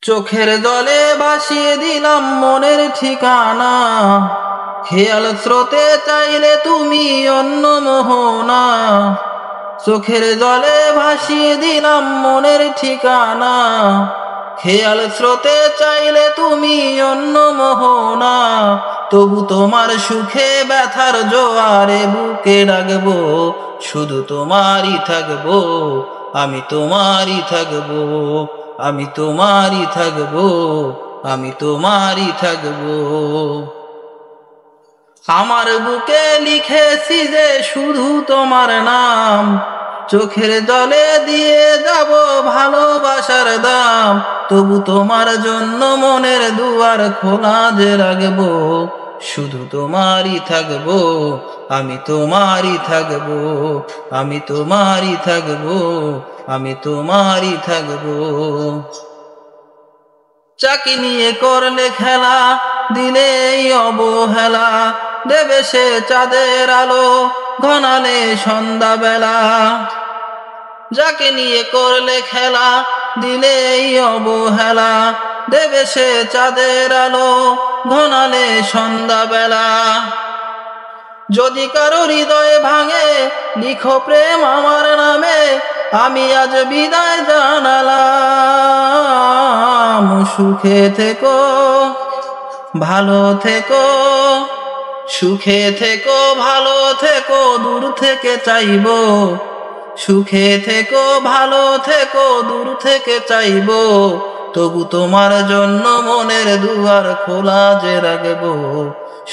চোখের জলে ভাসিয়ে দিলাম মনের ঠিকানা, খেয়াল স্রোতে চাইলে তুমি অন্য মোহনা। চোখের জলে ভাসিয়ে দিলাম মনের ঠিকানা, খেয়াল স্রোতে চাইলে তুমি অন্য মোহনা। তবু তোমার সুখে ব্যথার জোয়ারে বুকে রাখবো, শুধু তোমারই থাকবো, আমি তোমারই থাকবো, আমি তোমারই থাকবো, আমি তোমারই থাকবো। আমার বুকে লিখেছি যে শুধু তোমার নাম, চোখের জলে দিয়ে যাব ভালোবাসার দাম। তবু তোমার জন্য মনের দুয়ার খোলা যে রাখবো, শুধু তোমারই থাকবো, আমি তোমারই থাকবো, আমি তোমারই থাকবো, আমি তোমারই থাকবো। চাকি নিয়ে করলে খেলা, দিলে এই অবহেলা, দেবে সে চাঁদের আলো ঘনালে সন্ধ্যাবেলা। যাকে নিয়ে করলে খেলা, দিলে এই অবহেলা, দেবে সে চাঁদের আলো ঘনালে সন্ধ্যাবেলা। যদি কারো হৃদয়ে ভাঙে, লিখো প্রেম আমার নামে, আমি আজ বিদায় জানালাম। সুখে থেকো, ভালো থেকো, সুখে থেকো, ভালো থেকো, দূর থেকে চাইবো। সুখে থেকো, ভালো থেকো, দূর থেকে চাইবো। তবু তোমার জন্য মনের দুয়ার খোলা যে রাখবো,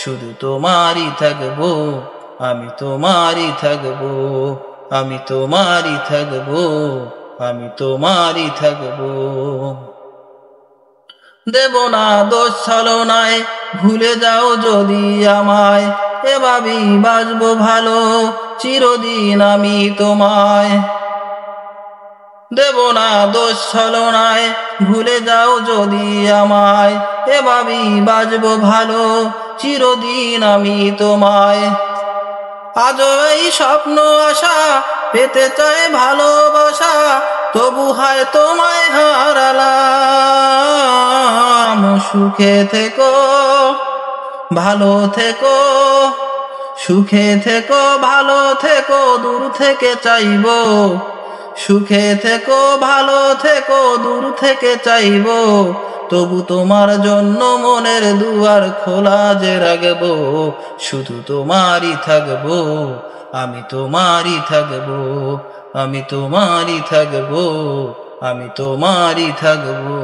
শুধু তোমারই থাকবো, আমি তোমারই থাকবো, আমি তোমারই থাকবো, আমি তোমারই থাকবো। দেব না দোষ ছলনায়, ভুলে যাও যদি আমায়, এভাবেই বাসবো ভালো চিরদিন আমি তোমায়। দেব না দোষ ছলনায়, ভুলে যাও যদি আমায়, এভাবেই বাসবো ভালো চিরদিন আমি তোমায়। আজও এই স্বপ্ন আশা, পেতে চাই ভালোবাসা, তবু হায় তোমায় হারালাম। সুখে থেকো, ভালো থেকো, সুখে থেকো, ভালো থেকো, দূর থেকে চাইবো। সুখে থেকো, ভালো থেকো, দূর থেকে চাইবো। তবু তোমার জন্য মনের দুয়ার খোলা যে রাখবো, শুধু তোমারই থাকবো, আমি তোমারই থাকবো, আমি তোমারই থাকবো, আমি তোমারই থাকবো।